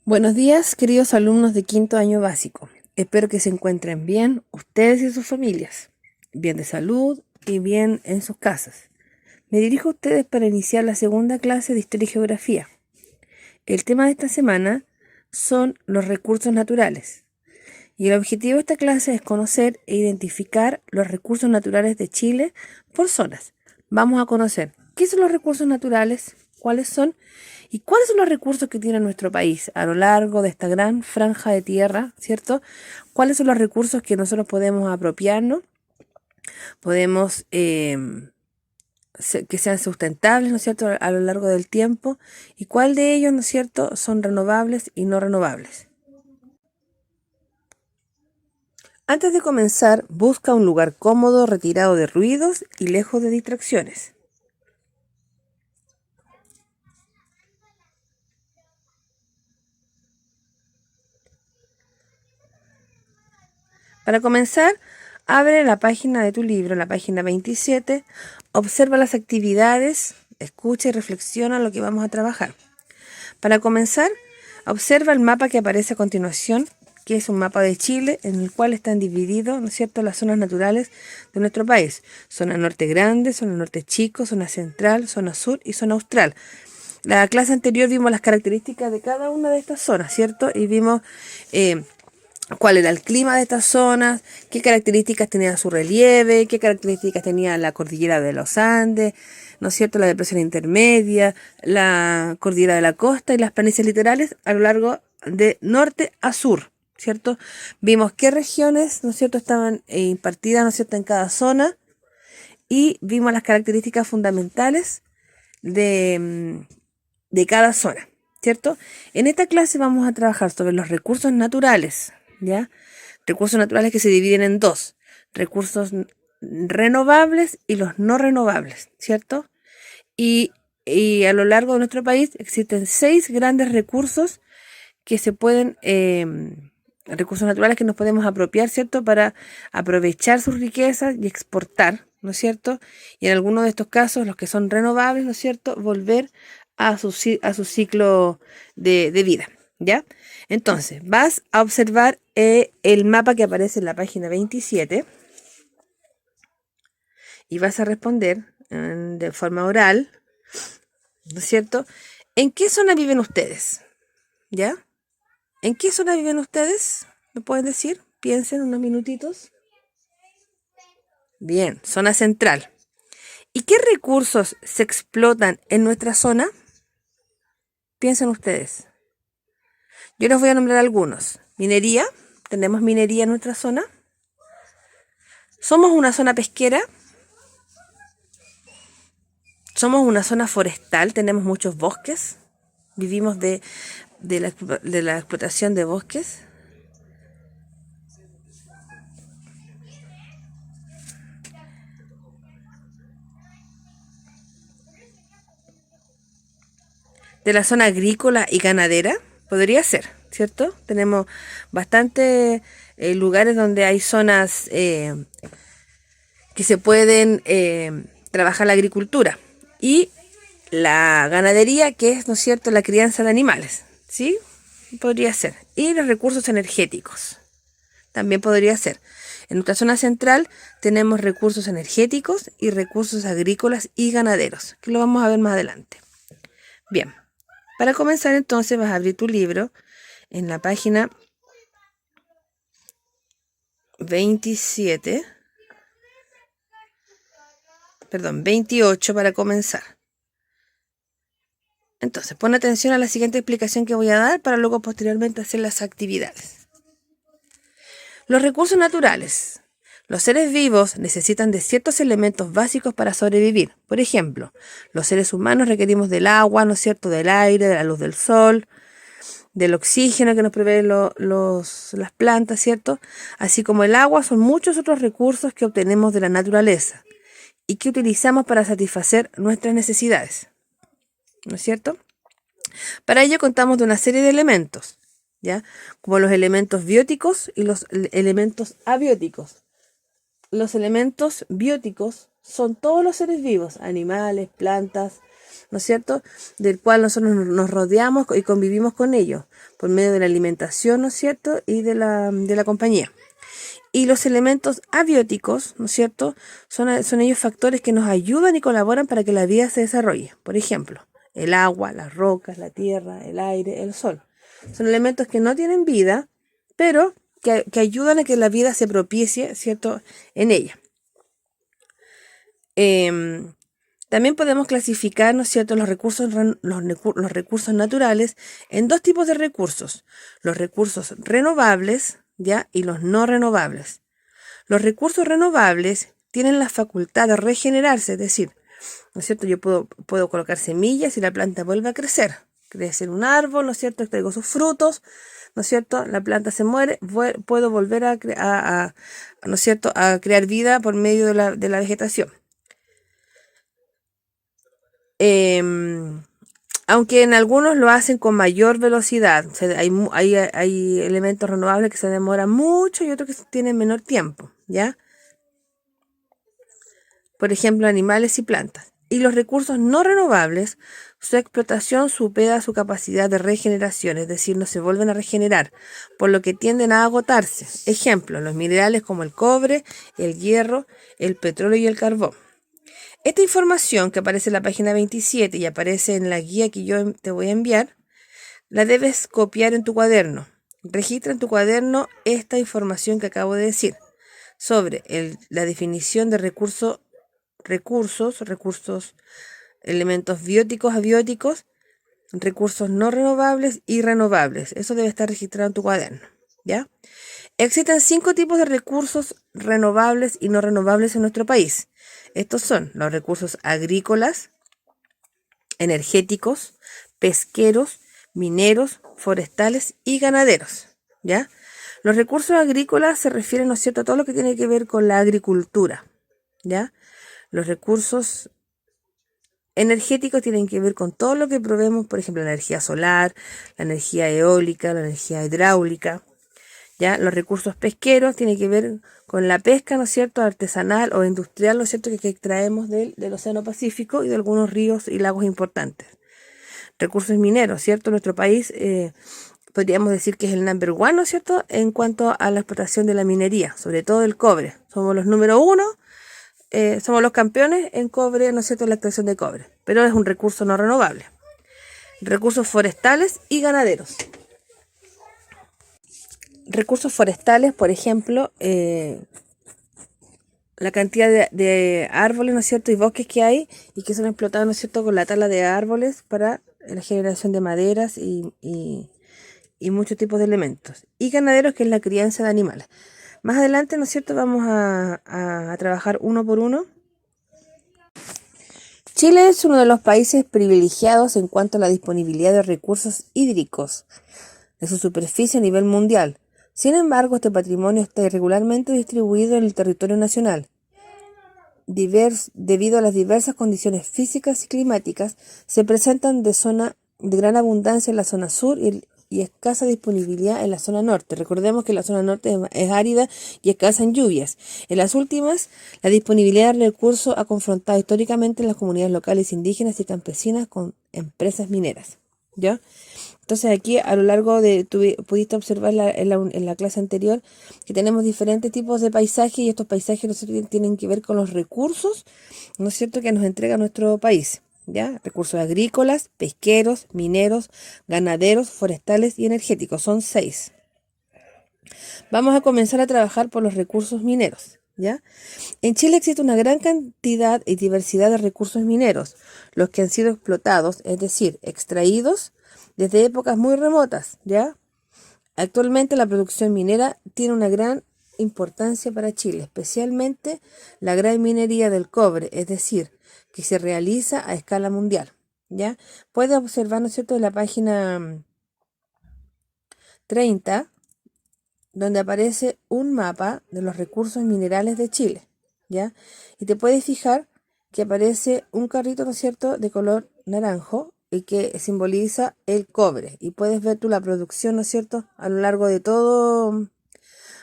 Buenos días, queridos alumnos de quinto año básico. Espero que se encuentren bien ustedes y sus familias, bien de salud y bien en sus casas. Me dirijo a ustedes para iniciar la segunda clase de Historia y Geografía. El tema de esta semana son los recursos naturales. Y el objetivo de esta clase es conocer e identificar los recursos naturales de Chile por zonas. Vamos a conocer qué son los recursos naturales, cuáles son y cuáles son los recursos que tiene nuestro país a lo largo de esta gran franja de tierra, ¿cierto? Cuáles son los recursos que nosotros podemos apropiarnos, podemos que sean sustentables, ¿no es cierto?, a lo largo del tiempo, y cuál de ellos, ¿no es cierto?, son renovables y no renovables. Antes de comenzar, busca un lugar cómodo, retirado de ruidos y lejos de distracciones. Para comenzar, abre la página de tu libro, la página 27, observa las actividades, escucha y reflexiona lo que vamos a trabajar. Para comenzar, observa el mapa que aparece a continuación, que es un mapa de Chile en el cual están divididos, ¿no es cierto?, las zonas naturales de nuestro país. Zona norte grande, zona norte chico, zona central, zona sur y zona austral. La clase anterior vimos las características de cada una de estas zonas, ¿cierto? Y vimos cuál era el clima de estas zonas, qué características tenía su relieve, qué características tenía la cordillera de los Andes, ¿no es cierto?, la depresión intermedia, la cordillera de la costa y las planicies litorales a lo largo de norte a sur, ¿cierto? Vimos qué regiones, ¿no es cierto?, estaban impartidas, ¿no es cierto?, en cada zona, y vimos las características fundamentales de cada zona, ¿cierto? En esta clase vamos a trabajar sobre los recursos naturales, ¿ya? Recursos naturales que se dividen en dos: recursos renovables y los no renovables, ¿cierto? Y a lo largo de nuestro país existen 6 grandes recursos que se pueden, recursos naturales que nos podemos apropiar, ¿cierto?, para aprovechar sus riquezas y exportar, ¿no es cierto? Y en algunos de estos casos, los que son renovables, ¿no es cierto?, volver a su ciclo de vida, ¿ya? Entonces, vas a observar el mapa que aparece en la página 27 y vas a responder de forma oral, ¿no es cierto?, ¿en qué zona viven ustedes? ¿Ya? ¿En qué zona viven ustedes? ¿Me pueden decir? Piensen unos minutitos. Bien, zona central. ¿Y qué recursos se explotan en nuestra zona? Piensen ustedes. Yo les voy a nombrar algunos. Minería. Tenemos minería en nuestra zona. Somos una zona pesquera. Somos una zona forestal. Tenemos muchos bosques. Vivimos de la explotación de bosques. De la zona agrícola y ganadera, podría ser, ¿cierto? Tenemos bastantes lugares donde hay zonas que se pueden trabajar la agricultura y la ganadería, que es, ¿no es cierto?, la crianza de animales, ¿sí? Podría ser. Y los recursos energéticos, también podría ser. En nuestra zona central tenemos recursos energéticos y recursos agrícolas y ganaderos, que lo vamos a ver más adelante. Bien. Para comenzar, entonces, vas a abrir tu libro en la página 28 para comenzar. Entonces, pon atención a la siguiente explicación que voy a dar para luego posteriormente hacer las actividades. Los recursos naturales. Los seres vivos necesitan de ciertos elementos básicos para sobrevivir. Por ejemplo, los seres humanos requerimos del agua, ¿no es cierto?, del aire, de la luz del sol, del oxígeno que nos proveen las plantas, ¿cierto? Así como el agua, son muchos otros recursos que obtenemos de la naturaleza y que utilizamos para satisfacer nuestras necesidades, ¿no es cierto? Para ello contamos de una serie de elementos, ¿ya? Como los elementos bióticos y los elementos abióticos. Los elementos bióticos son todos los seres vivos, animales, plantas, ¿no es cierto?, del cual nosotros nos rodeamos y convivimos con ellos, por medio de la alimentación, ¿no es cierto?, y de la compañía. Y los elementos abióticos, ¿no es cierto?, son ellos factores que nos ayudan y colaboran para que la vida se desarrolle. Por ejemplo, el agua, las rocas, la tierra, el aire, el sol. Son elementos que no tienen vida, pero que ayudan a que la vida se propicie, ¿cierto?, en ella. También podemos clasificar, ¿no es cierto?, los recursos naturales en dos tipos de recursos: los recursos renovables, ¿ya?, y los no renovables. Los recursos renovables tienen la facultad de regenerarse, es decir, ¿no es cierto?, yo puedo colocar semillas y la planta vuelve a crecer. Crece un árbol, ¿no es cierto?, extraigo sus frutos, ¿no es cierto?, la planta se muere, puedo volver ¿no es cierto?, a crear vida por medio de la vegetación. Aunque en algunos lo hacen con mayor velocidad. O sea, hay elementos renovables que se demoran mucho y otros que tienen menor tiempo, ¿ya? Por ejemplo, animales y plantas. Y los recursos no renovables, su explotación supera su capacidad de regeneración, es decir, no se vuelven a regenerar, por lo que tienden a agotarse. Ejemplo, los minerales como el cobre, el hierro, el petróleo y el carbón. Esta información que aparece en la página 27 y aparece en la guía que yo te voy a enviar, la debes copiar en tu cuaderno. Registra en tu cuaderno esta información que acabo de decir sobre la definición de recursos, elementos bióticos, abióticos, recursos no renovables y renovables. Eso debe estar registrado en tu cuaderno, ¿ya? Existen 5 tipos de recursos renovables y no renovables en nuestro país. Estos son los recursos agrícolas, energéticos, pesqueros, mineros, forestales y ganaderos, ¿ya? Los recursos agrícolas se refieren, ¿no es cierto?, a todo lo que tiene que ver con la agricultura, ¿ya? Los recursos energéticos tienen que ver con todo lo que proveemos, por ejemplo, la energía solar, la energía eólica, la energía hidráulica, ¿ya? Los recursos pesqueros tienen que ver con la pesca, ¿no es cierto?, artesanal o industrial, ¿no es cierto?, que extraemos del Océano Pacífico y de algunos ríos y lagos importantes. Recursos mineros, ¿cierto? Nuestro país podríamos decir que es el number one, ¿no es cierto?, en cuanto a la explotación de la minería, sobre todo el cobre. Somos los número 1, somos los campeones en cobre, ¿no es cierto?, en la extracción de cobre, pero es un recurso no renovable. Recursos forestales y ganaderos. Recursos forestales, por ejemplo, la cantidad de árboles, ¿no es cierto?, y bosques que hay y que son explotados, ¿no es cierto?, con la tala de árboles para la generación de maderas y muchos tipos de elementos. Y ganaderos, que es la crianza de animales. Más adelante, ¿no es cierto?, vamos a trabajar uno por uno. Chile es uno de los países privilegiados en cuanto a la disponibilidad de recursos hídricos de su superficie a nivel mundial. Sin embargo, este patrimonio está irregularmente distribuido en el territorio nacional. Debido a las diversas condiciones físicas y climáticas, se presentan de gran abundancia en la zona sur y escasa disponibilidad en la zona norte. Recordemos que la zona norte es árida y escasa en lluvias. En las últimas, la disponibilidad de recursos ha confrontado históricamente las comunidades locales indígenas y campesinas con empresas mineras, ¿ya? Entonces aquí a lo largo pudiste observar en la clase anterior que tenemos diferentes tipos de paisajes y estos paisajes, ¿no es cierto?, tienen que ver con los recursos, ¿no es cierto?, que nos entrega nuestro país, ¿ya? Recursos agrícolas, pesqueros, mineros, ganaderos, forestales y energéticos. Son 6. Vamos a comenzar a trabajar por los recursos mineros, ¿ya? En Chile existe una gran cantidad y diversidad de recursos mineros, los que han sido explotados, es decir, extraídos desde épocas muy remotas, ¿ya? Actualmente la producción minera tiene una gran importancia para Chile, especialmente la gran minería del cobre, es decir, que se realiza a escala mundial, ¿ya? Puedes observar, ¿no es cierto?, en la página 30, donde aparece un mapa de los recursos minerales de Chile, ¿ya? Y te puedes fijar que aparece un carrito, ¿no es cierto?, de color naranjo y que simboliza el cobre. Y puedes ver tú la producción, ¿no es cierto?, a lo largo de todo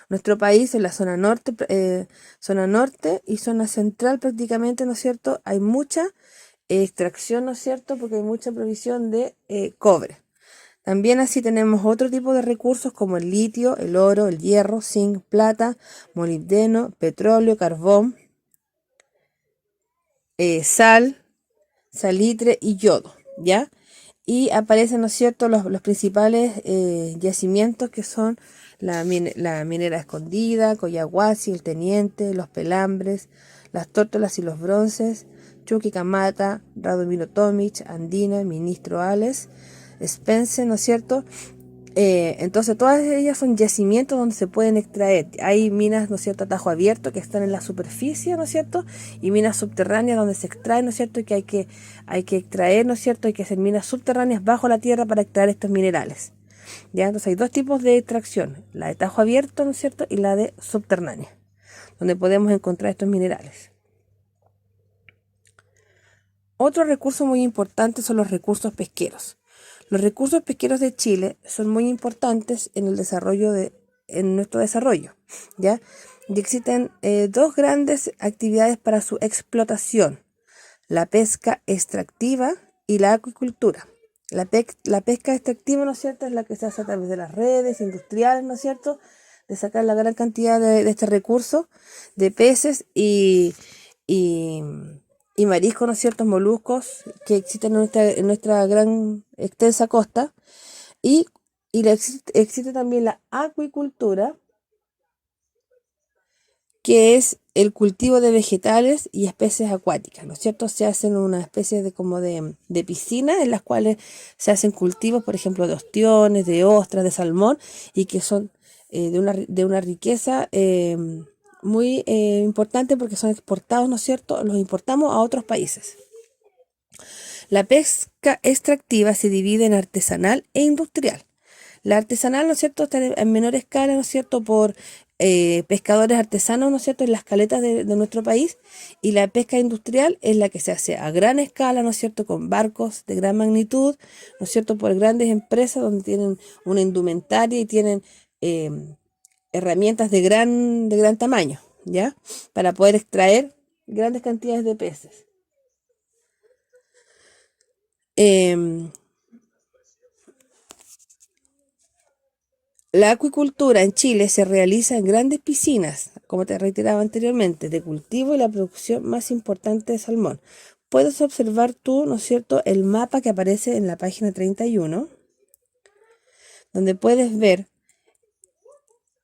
nuestro país, en la zona norte y zona central prácticamente, ¿no es cierto?, hay mucha extracción, ¿no es cierto? Porque hay mucha provisión de cobre. También así tenemos otro tipo de recursos como el litio, el oro, el hierro, zinc, plata, molibdeno, petróleo, carbón, sal, salitre y yodo, ¿ya? Y aparecen, ¿no es cierto?, los principales yacimientos que son la minera escondida, Coyahuasi, el Teniente, los Pelambres, las Tórtolas y los Bronces, Chuquicamata, Radomiro Tomic, Andina, Ministro Ales, Spence, ¿no es cierto? Entonces todas ellas son yacimientos donde se pueden extraer. Hay minas, ¿no es cierto?, a tajo abierto que están en la superficie, ¿no es cierto? Y minas subterráneas donde se extraen, ¿no es cierto? Y que hay que extraer, ¿no es cierto? Hay que hacer minas subterráneas bajo la tierra para extraer estos minerales. ¿Ya? Entonces hay dos tipos de extracción, la de tajo abierto, ¿no es cierto? Y la de subterránea, donde podemos encontrar estos minerales. Otro recurso muy importante son los recursos pesqueros. Los recursos pesqueros de Chile son muy importantes en nuestro desarrollo, ¿ya? Y existen dos grandes actividades para su explotación: la pesca extractiva y la acuicultura. La pesca extractiva, ¿no es cierto?, es la que se hace a través de las redes industriales, ¿no es cierto?, de sacar la gran cantidad de este recurso de peces y, y mariscos, ¿no es cierto?, moluscos que existen en nuestra gran extensa costa. Y, existe también la acuicultura, que es el cultivo de vegetales y especies acuáticas, ¿no es cierto? Se hacen una especie de piscinas en las cuales se hacen cultivos, por ejemplo, de ostiones, de ostras, de salmón, y que son de una riqueza muy importante porque son exportados, ¿no es cierto? Los importamos a otros países. La pesca extractiva se divide en artesanal e industrial. La artesanal, ¿no es cierto?, está en menor escala, ¿no es cierto?, por pescadores artesanos, ¿no es cierto?, en las caletas de nuestro país. Y la pesca industrial es la que se hace a gran escala, ¿no es cierto?, con barcos de gran magnitud, ¿no es cierto?, por grandes empresas donde tienen una indumentaria y tienen herramientas de gran tamaño, ¿ya?, para poder extraer grandes cantidades de peces. La acuicultura en Chile se realiza en grandes piscinas, como te reiteraba anteriormente, de cultivo y la producción más importante de salmón. Puedes observar tú, ¿no es cierto?, el mapa que aparece en la página 31, donde puedes ver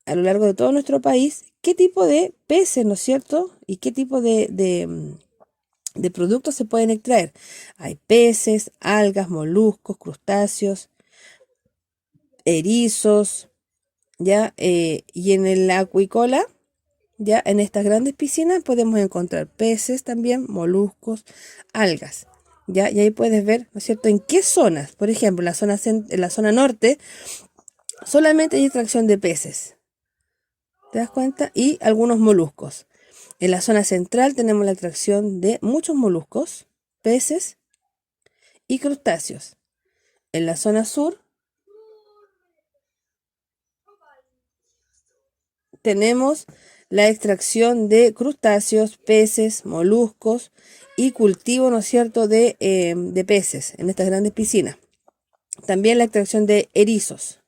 a lo largo de todo nuestro país qué tipo de peces, ¿no es cierto?, y qué tipo de productos se pueden extraer. Hay peces, algas, moluscos, crustáceos, erizos, ¿ya? Y en el acuícola, ya en estas grandes piscinas podemos encontrar peces también, moluscos, algas, ¿ya? Y ahí puedes ver, ¿no es cierto?, en qué zonas. Por ejemplo, en la zona norte solamente hay extracción de peces, ¿te das cuenta? Y algunos moluscos. En la zona central tenemos la extracción de muchos moluscos, peces y crustáceos. En la zona sur tenemos la extracción de crustáceos, peces, moluscos y cultivo, ¿no es cierto?, de peces en estas grandes piscinas. También la extracción de erizos.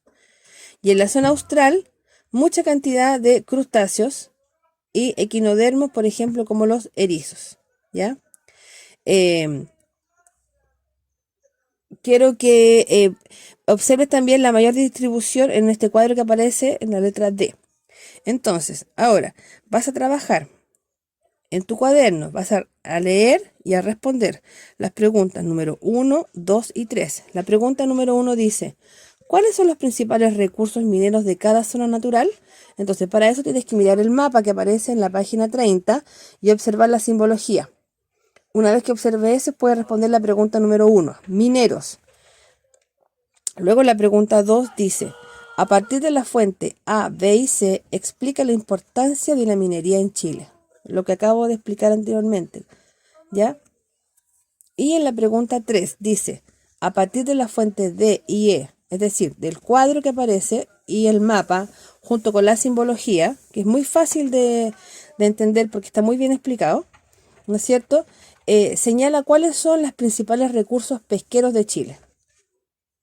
Y en la zona austral, mucha cantidad de crustáceos y equinodermos, por ejemplo, como los erizos, ¿ya? Quiero que observes también la mayor distribución en este cuadro que aparece en la letra D. Entonces, ahora vas a trabajar en tu cuaderno, vas a leer y a responder las preguntas número 1, 2 y 3. La pregunta número 1 dice: ¿cuáles son los principales recursos mineros de cada zona natural? Entonces, para eso tienes que mirar el mapa que aparece en la página 30 y observar la simbología. Una vez que observe eso, puedes responder la pregunta número 1, mineros. Luego la pregunta 2 dice: a partir de la fuente A, B y C, explica la importancia de la minería en Chile. Lo que acabo de explicar anteriormente, ¿ya? Y en la pregunta 3 dice: a partir de la fuente D y E, es decir, del cuadro que aparece y el mapa, junto con la simbología, que es muy fácil de entender porque está muy bien explicado, ¿no es cierto? señala cuáles son los principales recursos pesqueros de Chile.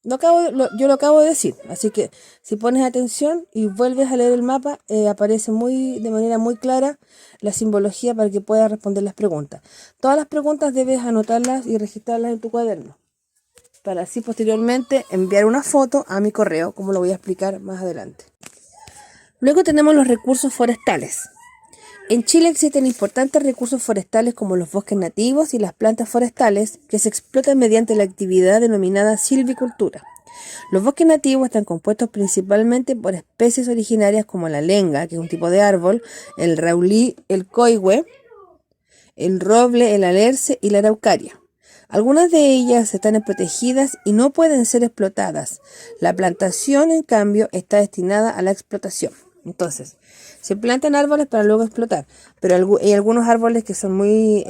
Yo lo acabo de decir, así que si pones atención y vuelves a leer el mapa, aparece de manera muy clara la simbología para que puedas responder las preguntas. Todas las preguntas debes anotarlas y registrarlas en tu cuaderno, para así posteriormente enviar una foto a mi correo, como lo voy a explicar más adelante. Luego tenemos los recursos forestales. En Chile existen importantes recursos forestales como los bosques nativos y las plantas forestales que se explotan mediante la actividad denominada silvicultura. Los bosques nativos están compuestos principalmente por especies originarias como la lenga, que es un tipo de árbol, el raulí, el coihue, el roble, el alerce y la araucaria. Algunas de ellas están protegidas y no pueden ser explotadas. La plantación, en cambio, está destinada a la explotación. Entonces, se plantan árboles para luego explotar, pero hay algunos árboles que son muy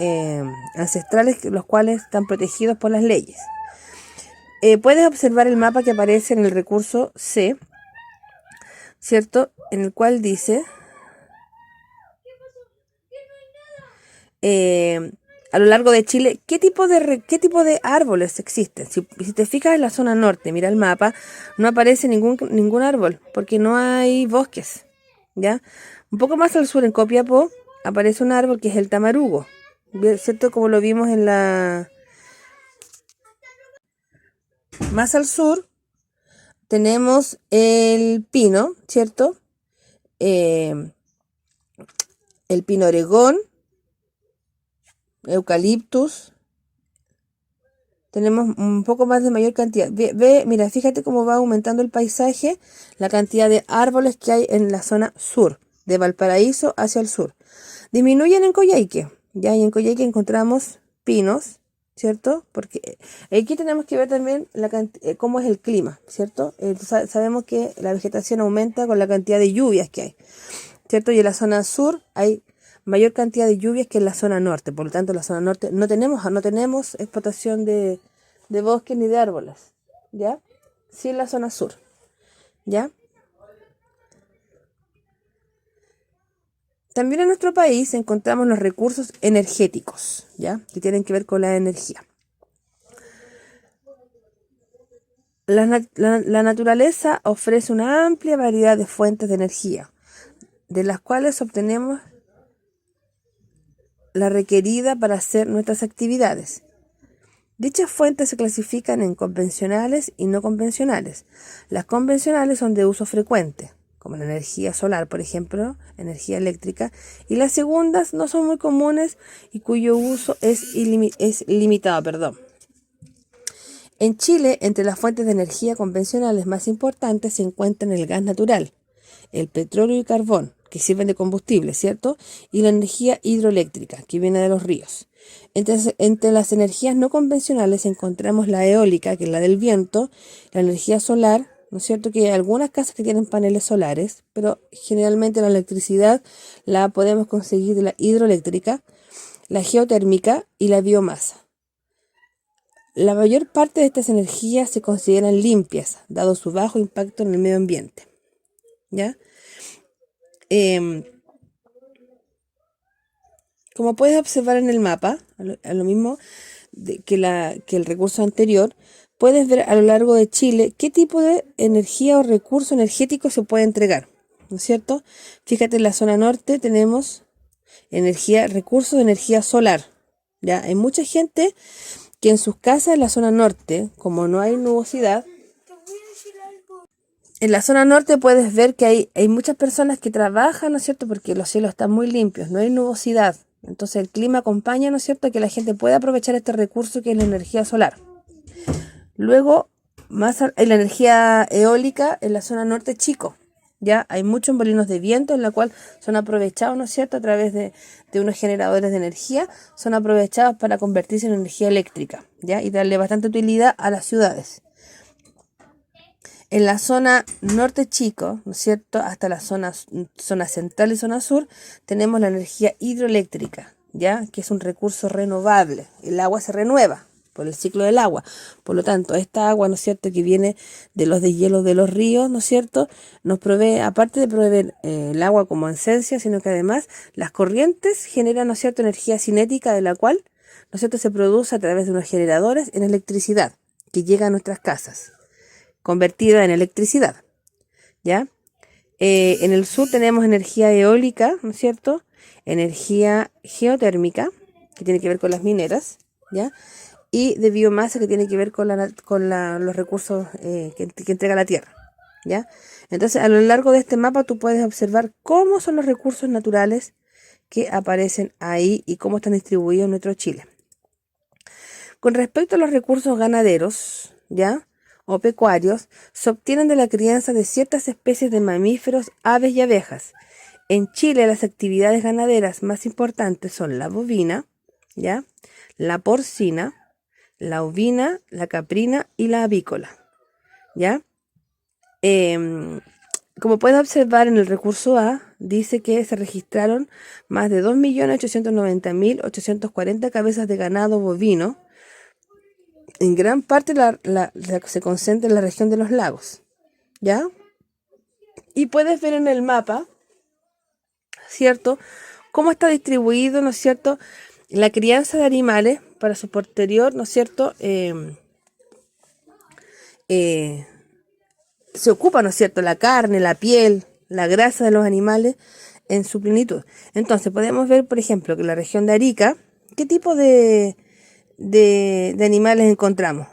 ancestrales, los cuales están protegidos por las leyes. Puedes observar el mapa que aparece en el recurso C, ¿cierto? En el cual dice a lo largo de Chile qué tipo de árboles existen. Si te fijas en la zona norte, mira el mapa, no aparece ningún árbol porque no hay bosques. ¿Ya? Un poco más al sur, en Copiapó, aparece un árbol que es el tamarugo, ¿cierto? Como lo vimos en la... Más al sur tenemos el pino, ¿cierto? El pino oregón, eucaliptus. Tenemos un poco más de mayor cantidad. Mira, fíjate cómo va aumentando el paisaje, la cantidad de árboles que hay en la zona sur, de Valparaíso hacia el sur. Disminuyen en Coyhaique, ya, y en Coyhaique encontramos pinos, ¿cierto? Porque aquí tenemos que ver también cómo es el clima, ¿cierto? Sabemos que la vegetación aumenta con la cantidad de lluvias que hay, ¿cierto? Y en la zona sur hay mayor cantidad de lluvias que en la zona norte. Por lo tanto, en la zona norte no tenemos explotación de bosques ni de árboles, ¿ya? Sí en la zona sur, ¿ya? También en nuestro país encontramos los recursos energéticos, ¿ya? Que tienen que ver con la energía. La naturaleza ofrece una amplia variedad de fuentes de energía, de las cuales obtenemos la requerida para hacer nuestras actividades. Dichas fuentes se clasifican en convencionales y no convencionales. Las convencionales son de uso frecuente, como la energía solar, por ejemplo, energía eléctrica, y las segundas no son muy comunes y cuyo uso es limitado. En Chile, entre las fuentes de energía convencionales más importantes se encuentran el gas natural, el petróleo y carbón, que sirven de combustible, ¿cierto? Y la energía hidroeléctrica, que viene de los ríos. Entre las energías no convencionales encontramos la eólica, que es la del viento, la energía solar, ¿no es cierto? Que hay algunas casas que tienen paneles solares, pero generalmente la electricidad la podemos conseguir de la hidroeléctrica, la geotérmica y la biomasa. La mayor parte de estas energías se consideran limpias, dado su bajo impacto en el medio ambiente, ¿ya? Como puedes observar en el mapa, a lo mismo que el recurso anterior, puedes ver a lo largo de Chile qué tipo de energía o recurso energético se puede entregar, ¿no es cierto? Fíjate, en la zona norte tenemos recursos de energía solar, ¿ya? Hay mucha gente que en sus casas en la zona norte, como no hay nubosidad, en la zona norte puedes ver que hay muchas personas que trabajan, ¿no es cierto? Porque los cielos están muy limpios, no hay nubosidad. Entonces el clima acompaña, ¿no es cierto?, que la gente pueda aprovechar este recurso que es la energía solar. Luego, hay la energía eólica en la zona norte chico. Ya hay muchos molinos de viento en la cual son aprovechados, ¿no es cierto?, a través de unos generadores de energía, son aprovechados para convertirse en energía eléctrica, ¿ya? Y darle bastante utilidad a las ciudades. En la zona norte chico, ¿no es cierto?, hasta la zona central y zona sur, tenemos la energía hidroeléctrica, ¿ya?, que es un recurso renovable. El agua se renueva por el ciclo del agua. Por lo tanto, esta agua, ¿no es cierto?, que viene de los deshielos de los ríos, ¿no es cierto?, nos provee, aparte de proveer el agua como esencia, sino que además las corrientes generan, ¿no es cierto?, energía cinética, de la cual ¿no es cierto?, se produce a través de unos generadores en electricidad que llega a nuestras casas, convertida en electricidad, ¿ya? En el sur tenemos energía eólica, ¿no es cierto? Energía geotérmica, que tiene que ver con las mineras, ¿ya? Y de biomasa, que tiene que ver con los recursos que entrega la tierra, ¿ya? Entonces, a lo largo de este mapa tú puedes observar cómo son los recursos naturales que aparecen ahí y cómo están distribuidos en nuestro Chile. Con respecto a los recursos ganaderos, ¿ya?, o pecuarios, se obtienen de la crianza de ciertas especies de mamíferos, aves y abejas. En Chile, las actividades ganaderas más importantes son la bovina, ¿ya?, la porcina, la ovina, la caprina y la avícola, ¿ya? Como puedes observar en el recurso A, dice que se registraron más de 2.890.840 cabezas de ganado bovino. En gran parte se concentra en la región de los lagos, ¿ya? Y puedes ver en el mapa, ¿cierto?, cómo está distribuido, ¿no es cierto?, la crianza de animales para su posterior, ¿no es cierto?, se ocupa, ¿no es cierto?, la carne, la piel, la grasa de los animales en su plenitud. Entonces podemos ver, por ejemplo, que en la región de Arica, ¿qué tipo de animales encontramos?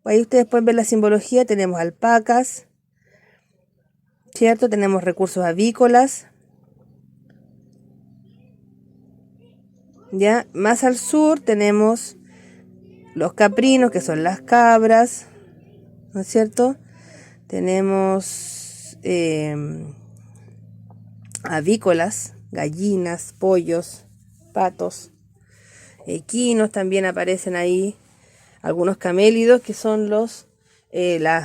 Ahí ustedes pueden ver la simbología. Tenemos alpacas, ¿cierto? Tenemos recursos avícolas. Ya más al sur tenemos los caprinos, que son las cabras, ¿no es cierto? Tenemos avícolas, gallinas, pollos, patos, equinos también aparecen ahí, algunos camélidos, que son las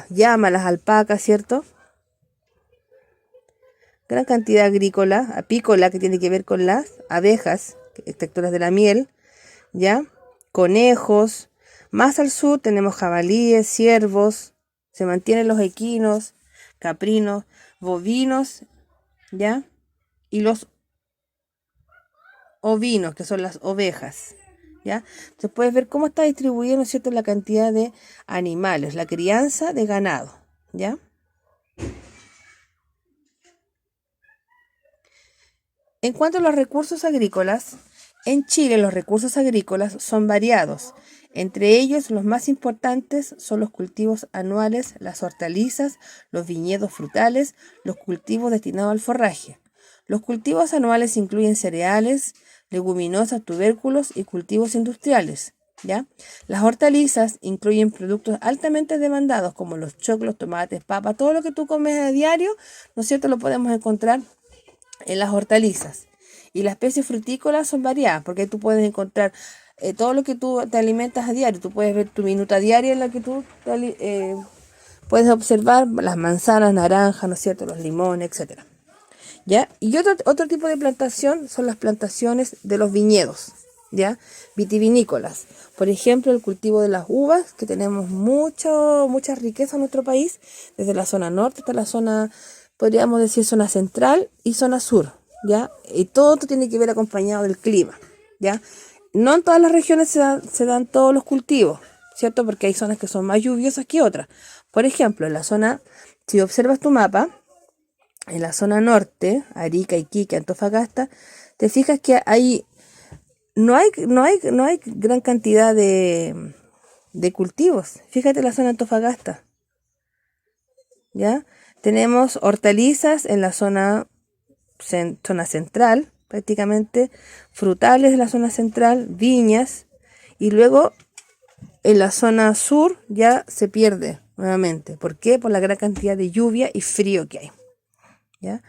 llamas, las alpacas, ¿cierto? Gran cantidad agrícola, apícola, que tiene que ver con las abejas, extractoras de la miel, ¿ya? Conejos. Más al sur tenemos jabalíes, ciervos, se mantienen los equinos, caprinos, bovinos, ¿ya? Y los ovinos, que son las ovejas, ¿ya? Entonces puedes ver cómo está distribuida, ¿no es cierto?, la cantidad de animales, la crianza de ganado, ¿ya? En cuanto a los recursos agrícolas, en Chile los recursos agrícolas son variados. Entre ellos, los más importantes son los cultivos anuales, las hortalizas, los viñedos frutales, los cultivos destinados al forraje. Los cultivos anuales incluyen cereales, leguminosas, tubérculos y cultivos industriales, ¿ya? Las hortalizas incluyen productos altamente demandados como los choclos, tomates, papas, todo lo que tú comes a diario, ¿no es cierto?, lo podemos encontrar en las hortalizas. Y las especies frutícolas son variadas, porque tú puedes encontrar todo lo que tú te alimentas a diario. Tú puedes ver tu minuta diaria en la que tú puedes observar las manzanas, naranjas, ¿no es cierto?, los limones, etcétera, ¿ya? Y otro tipo de plantación son las plantaciones de los viñedos, ¿ya?, vitivinícolas. Por ejemplo, el cultivo de las uvas, que tenemos mucha riqueza en nuestro país, desde la zona norte hasta la zona, podríamos decir, zona central y zona sur, ¿ya? Y todo esto tiene que ver acompañado del clima, ¿ya? No en todas las regiones se dan todos los cultivos, ¿cierto? Porque hay zonas que son más lluviosas que otras. Por ejemplo, en la zona, si observas tu mapa, en la zona norte, Arica, Iquique, Antofagasta, te fijas que no hay gran cantidad de cultivos. Fíjate la zona de Antofagasta, ¿ya? Tenemos hortalizas en la zona central, prácticamente, frutales de la zona central, viñas, y luego en la zona sur ya se pierde nuevamente. ¿Por qué? Por la gran cantidad de lluvia y frío que hay, ¿ya?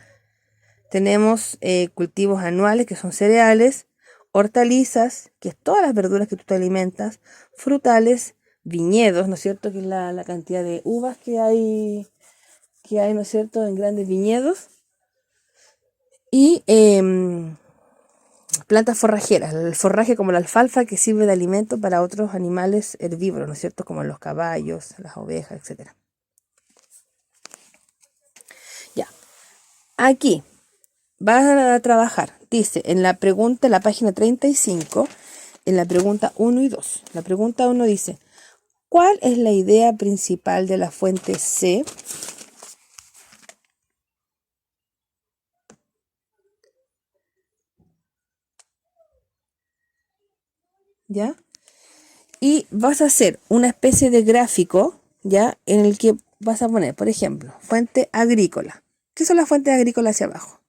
Tenemos cultivos anuales, que son cereales, hortalizas, que es todas las verduras que tú te alimentas, frutales, viñedos, ¿no es cierto?, que es la cantidad de uvas que hay, ¿no es cierto?, en grandes viñedos, y plantas forrajeras, el forraje como la alfalfa, que sirve de alimento para otros animales herbívoros, ¿no es cierto?, como los caballos, las ovejas, etcétera. Ya, aquí vas a trabajar, dice en la pregunta, en la página 35, en la pregunta 1 y 2. La pregunta 1 dice, ¿cuál es la idea principal de la fuente C? ¿Ya? Y vas a hacer una especie de gráfico, ¿ya? En el que vas a poner, por ejemplo, fuente agrícola. ¿Qué son las fuentes agrícolas hacia abajo?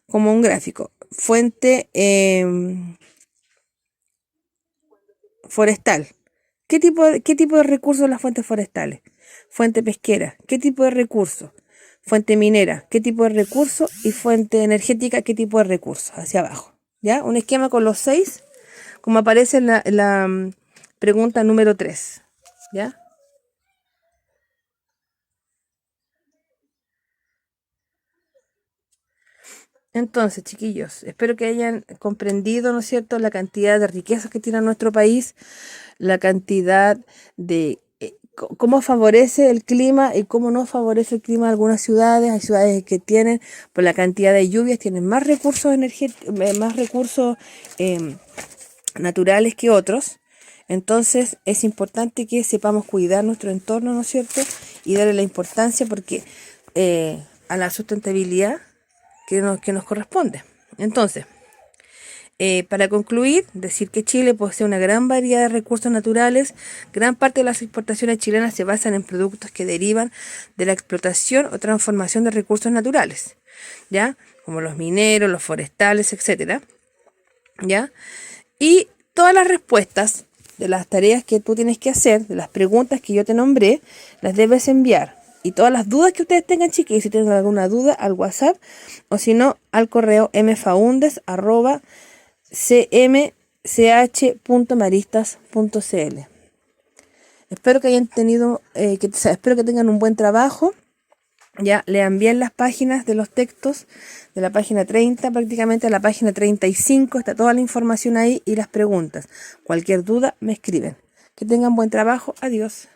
Como un gráfico. Fuente forestal. ¿Qué tipo de recursos son las fuentes forestales? Fuente pesquera. ¿Qué tipo de recursos? Fuente minera. ¿Qué tipo de recursos? Y fuente energética. ¿Qué tipo de recursos? Hacia abajo. ¿Ya? Un esquema con los 6, como aparece en la pregunta número 3. ¿Ya? Entonces, chiquillos, espero que hayan comprendido, ¿no es cierto?, la cantidad de riquezas que tiene nuestro país, la cantidad de cómo favorece el clima y cómo no favorece el clima de algunas ciudades. Hay ciudades que tienen, por la cantidad de lluvias, tienen más recursos más recursos naturales que otros. Entonces, es importante que sepamos cuidar nuestro entorno, ¿no es cierto?, y darle la importancia porque a la sustentabilidad que nos corresponde. Entonces, para concluir, decir que Chile posee una gran variedad de recursos naturales. Gran parte de las exportaciones chilenas se basan en productos que derivan de la explotación o transformación de recursos naturales, ¿ya? Como los mineros, los forestales, etcétera, ¿ya? Y todas las respuestas de las tareas que tú tienes que hacer, de las preguntas que yo te nombré, las debes enviar. Y todas las dudas que ustedes tengan, chiquillos, si tienen alguna duda, al WhatsApp, o si no, al correo mfaundes@cmch.maristas.cl. Espero que hayan tenido, espero que tengan un buen trabajo. Ya lean bien las páginas de los textos, de la página 30 prácticamente a la página 35, está toda la información ahí y las preguntas. Cualquier duda me escriben. Que tengan buen trabajo. Adiós.